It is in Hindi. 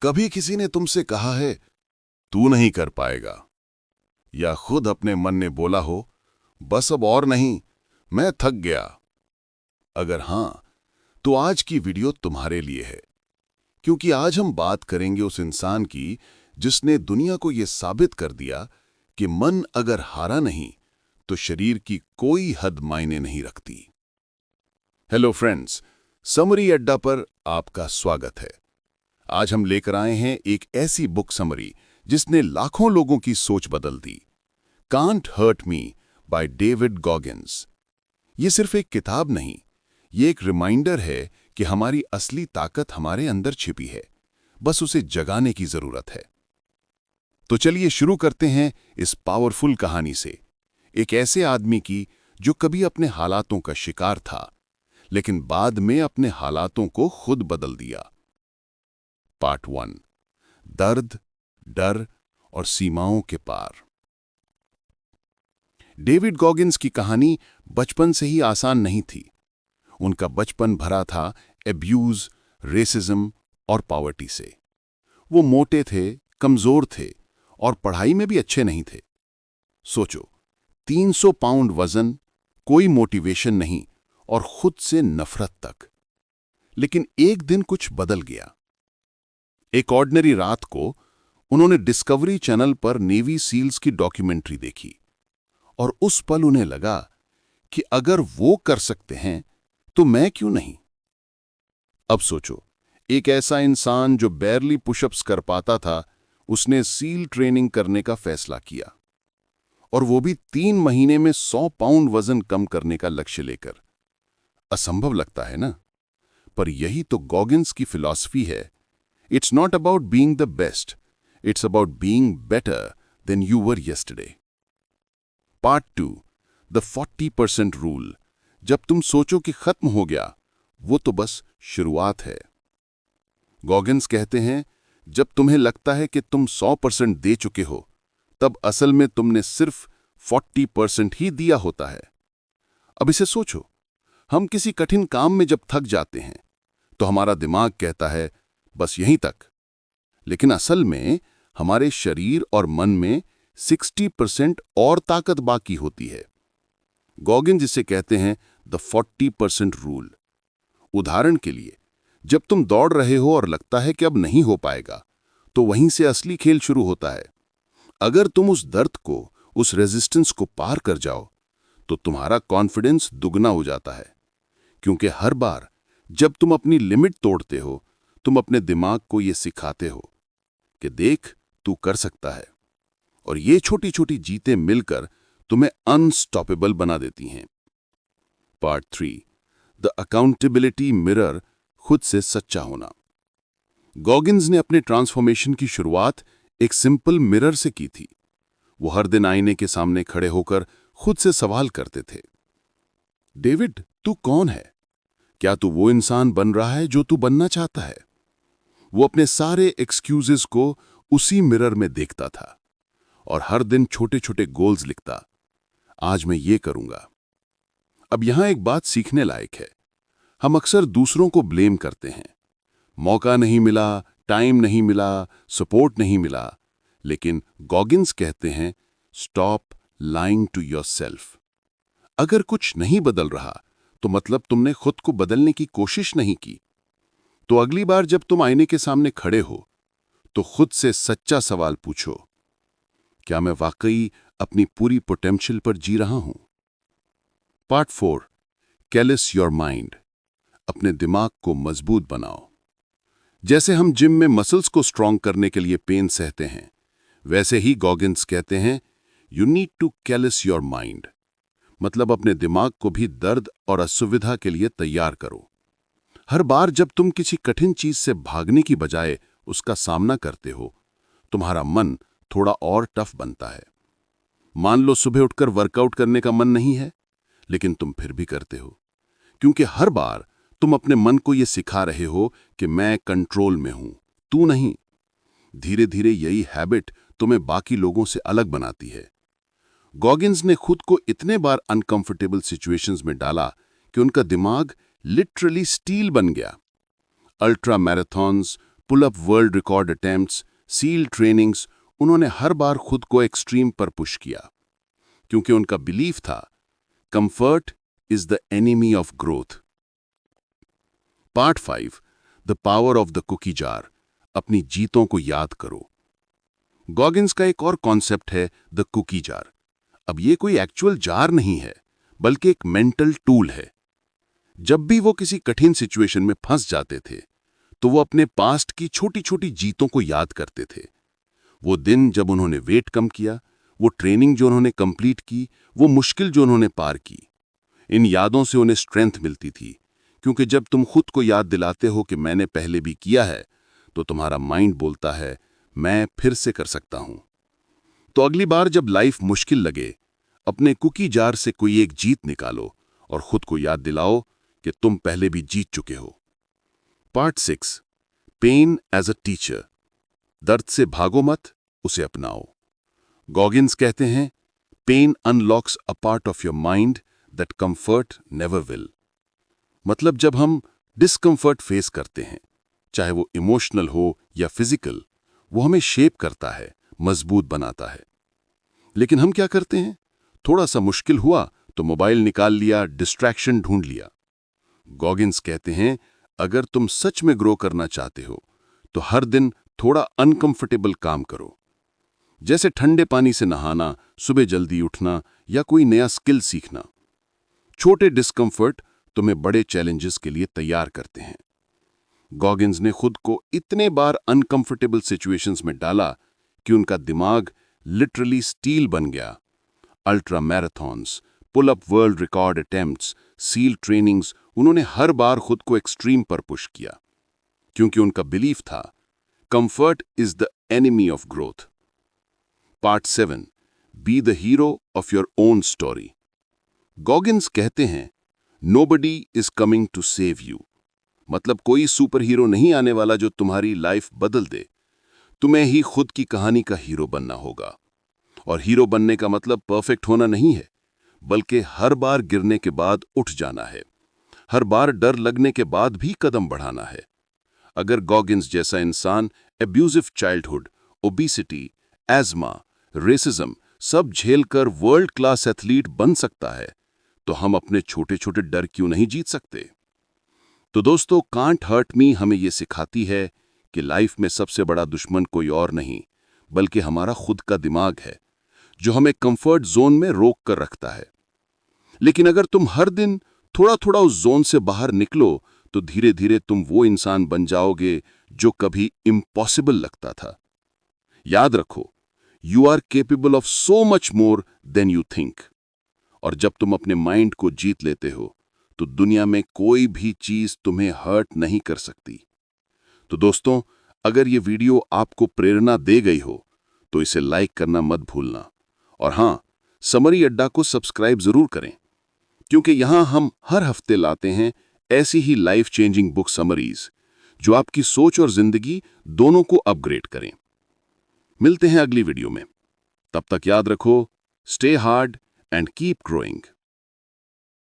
कभी किसी ने तुमसे कहा है तू नहीं कर पाएगा, या खुद अपने मन ने बोला हो बस अब और नहीं, मैं थक गया? अगर हां, तो आज की वीडियो तुम्हारे लिए है, क्योंकि आज हम बात करेंगे उस इंसान की जिसने दुनिया को यह साबित कर दिया कि मन अगर हारा नहीं तो शरीर की कोई हद मायने नहीं रखती। हेलो फ्रेंड्स, समरी अड्डा पर आपका स्वागत है। आज हम लेकर आए हैं एक ऐसी बुक समरी जिसने लाखों लोगों की सोच बदल दी। Can't hurt me by David Goggins. ये सिर्फ एक किताब नहीं, ये एक रिमाइंडर है कि हमारी असली ताकत हमारे अंदर छिपी है, बस उसे जगाने की जरूरत है। तो चलिए शुरू करते हैं इस पावरफुल कहानी से, एक ऐसे आदमी की जो कभी अपने हालातों का शिकार था, लेकिन बाद में अपने हालातों को खुद बदल दिया। पार्ट 1, दर्द, डर और सीमाओं के पार। डेविड गॉगिन्स की कहानी बचपन से ही आसान नहीं थी। उनका बचपन भरा था एब्यूज, रेसिज्म और पॉवर्टी से। वो मोटे थे, कमजोर थे और पढ़ाई में भी अच्छे नहीं थे। सोचो, 300 पाउंड वजन, कोई मोटिवेशन नहीं और खुद से नफरत तक। लेकिन एक दिन कुछ बदल गया। एक ऑर्डिनरी रात को उन्होंने डिस्कवरी चैनल पर नेवी सील्स की डॉक्यूमेंट्री देखी और उस पल उन्हें लगा कि अगर वो कर सकते हैं तो मैं क्यों नहीं। अब सोचो, एक ऐसा इंसान जो बैरली पुशअप्स कर पाता था, उसने सील ट्रेनिंग करने का फैसला किया, और वो भी 3 महीने में 100 पाउंड वजन कम करने का लक्ष्य लेकर। असंभव लगता है ना? पर यही तो गॉगिन्स की फिलॉसफी है। It's not about being the best, it's about being better than you were yesterday. Part 2, the 40% rule. जब तुम सोचो कि खत्म हो गया, वो तो बस शुरुआत है। गॉगिन्स कहते हैं, जब तुम्हें लगता है कि तुम 100% दे चुके हो, तब असल में तुमने सिर्फ 40% ही दिया होता है। अब इसे सोचो, हम किसी कठिन काम में जब थक जाते हैं तो हमारा दिमाग कहता है बस यहीं तक, लेकिन असल में हमारे शरीर और मन में 60% और ताकत बाकी होती है। गॉगिन्स जिसे कहते हैं द 40% रूल। उदाहरण के लिए, जब तुम दौड़ रहे हो और लगता है कि अब नहीं हो पाएगा, तो वहीं से असली खेल शुरू होता है। अगर तुम उस दर्द को, उस रेजिस्टेंस को पार कर जाओ, तो तुम्हारा कॉन्फिडेंस दुगना हो जाता है, क्योंकि हर बार जब तुम अपनी लिमिट तोड़ते हो, तुम अपने दिमाग को यह सिखाते हो कि देख, तू कर सकता है। और ये छोटी छोटी जीतें मिलकर तुम्हें अनस्टॉपेबल बना देती हैं। Part 3, the accountability mirror. खुद से सच्चा होना। गॉगिन्स ने अपने ट्रांसफॉर्मेशन की शुरुआत एक सिंपल मिरर से की थी। वो हर दिन आईने के सामने खड़े होकर खुद से सवाल करते थे, डेविड, तू कौन है? क्या तू वो इंसान बन रहा है जो तू बनना चाहता है? वो अपने सारे एक्सक्यूजेस को उसी मिरर में देखता था और हर दिन छोटे छोटे गोल्स लिखता, आज मैं ये करूंगा। अब यहां एक बात सीखने लायक है। हम अक्सर दूसरों को ब्लेम करते हैं, मौका नहीं मिला, टाइम नहीं मिला, सपोर्ट नहीं मिला। लेकिन गॉगिन्स कहते हैं, स्टॉप लाइंग टू योरसेल्फ। अगर कुछ नहीं बदल रहा तो मतलब तुमने खुद को बदलने की कोशिश नहीं की। तो अगली बार जब तुम आईने के सामने खड़े हो, तो खुद से सच्चा सवाल पूछो, क्या मैं वाकई अपनी पूरी पोटेंशियल पर जी रहा हूं? Part 4, Kallis your mind. अपने दिमाग को मजबूत बनाओ। जैसे हम जिम में मसल्स को स्ट्रॉन्ग करने के लिए पेन सहते हैं, वैसे ही गॉगिन्स कहते हैं, you need to callous your mind. मतलब अपने दिमाग को भी दर्द और असुविधा के लिए तैयार करो। हर बार जब तुम किसी कठिन चीज से भागने की बजाय उसका सामना करते हो, तुम्हारा मन थोड़ा और टफ बनता है। मान लो सुबह उठकर वर्कआउट करने का मन नहीं है, लेकिन तुम फिर भी करते हो, क्योंकि हर बार तुम अपने मन को यह सिखा रहे हो कि मैं कंट्रोल में हूं, तू नहीं। धीरे धीरे यही हैबिट तुम्हें बाकी लोगों से अलग बनाती है। गॉगिन्स ने खुद को इतने बार अनकंफर्टेबल सिचुएशंस में डाला कि उनका दिमाग लिटरली स्टील बन गया। Ultra marathons, pull up world record attempts, seal trainings, उन्होंने हर बार खुद को एक्सट्रीम पर पुश किया, क्योंकि उनका बिलीफ था comfort is the enemy of growth. Part 5, the power of the cookie jar, अपनी जीतों को याद करो। गॉगिन्स का एक और कॉन्सेप्ट है द कुकी जार। अब ये कोई एक्चुअल जार नहीं है, बल्कि एक मेंटल टूल है। जब भी वो किसी कठिन सिचुएशन में फंस जाते थे, तो वो अपने पास्ट की छोटी छोटी जीतों को याद करते थे। वो दिन जब उन्होंने वेट कम किया, वो ट्रेनिंग जो उन्होंने कंप्लीट की, वो मुश्किल जो उन्होंने पार की। इन यादों से उन्हें स्ट्रेंथ मिलती थी, क्योंकि जब तुम खुद को याद दिलाते हो कि मैंने पहले भी किया है, तो तुम्हारा माइंड बोलता है मैं फिर से कर सकता हूं। तो अगली बार जब लाइफ मुश्किल लगे, अपने कुकी जार से कोई एक जीत निकालो और खुद को याद दिलाओ कि तुम पहले भी जीत चुके हो। Part 6, pain as a teacher, दर्द से भागो मत, उसे अपनाओ। गॉगिन्स कहते हैं pain unlocks a part of your mind that comfort never will. मतलब जब हम डिस्कंफर्ट फेस करते हैं, चाहे वो इमोशनल हो या फिजिकल, वो हमें शेप करता है, मजबूत बनाता है। लेकिन हम क्या करते हैं? थोड़ा सा मुश्किल हुआ तो मोबाइल निकाल लिया, डिस्ट्रैक्शन ढूंढ लिया। गॉगिन्स कहते हैं अगर तुम सच में ग्रो करना चाहते हो, तो हर दिन थोड़ा अनकंफर्टेबल काम करो, जैसे ठंडे पानी से नहाना, सुबह जल्दी उठना या कोई नया स्किल सीखना। छोटे डिस्कंफर्ट तुम्हें बड़े चैलेंजेस के लिए तैयार करते हैं। गॉगिन्स ने खुद को इतने बार अनकंफर्टेबल सिचुएशंस में डाला कि उनका दिमाग लिटरली स्टील बन गया। Ultra marathons, pull up world record attempts, seal trainings, उन्होंने हर बार खुद को एक्सट्रीम पर पुश किया, क्योंकि उनका बिलीफ था comfort is the enemy of growth. Part 7, be the hero of your own story. Goggins कहते हैं nobody is coming to save you. मतलब कोई सुपर हीरो नहीं आने वाला जो तुम्हारी लाइफ बदल दे। तुम्हें ही खुद की कहानी का हीरो बनना होगा। और हीरो बनने का मतलब परफेक्ट होना नहीं है, बल्कि हर बार गिरने के बाद उठ जाना है, हर बार डर लगने के बाद भी कदम बढ़ाना है। अगर गॉगिन्स जैसा इंसान abusive childhood, obesity, asthma, racism सब झेलकर वर्ल्ड क्लास एथलीट बन सकता है, तो हम अपने छोटे छोटे डर क्यों नहीं जीत सकते? तो दोस्तों, कांट हर्ट मी हमें यह सिखाती है कि लाइफ में सबसे बड़ा दुश्मन कोई और नहीं, बल्कि हमारा खुद का दिमाग है, जो हमें कंफर्ट जोन में रोक कर रखता है। लेकिन अगर तुम हर दिन थोड़ा थोड़ा उस जोन से बाहर निकलो, तो धीरे धीरे तुम वो इंसान बन जाओगे जो कभी इम्पॉसिबल लगता था। याद रखो, you are capable of so much more than you think. और जब तुम अपने माइंड को जीत लेते हो, तो दुनिया में कोई भी चीज तुम्हें हर्ट नहीं कर सकती। तो दोस्तों, अगर ये वीडियो आपको प्रेरणा दे गई हो, तो इसे लाइक करना मत भूलना। और हां, समरी अड्डा को सब्सक्राइब जरूर करें, क्योंकि यहां हम हर हफ्ते लाते हैं ऐसी ही लाइफ चेंजिंग बुक समरीज, जो आपकी सोच और जिंदगी दोनों को अपग्रेड करें। मिलते हैं अगली वीडियो में। तब तक याद रखो, stay hard and keep growing.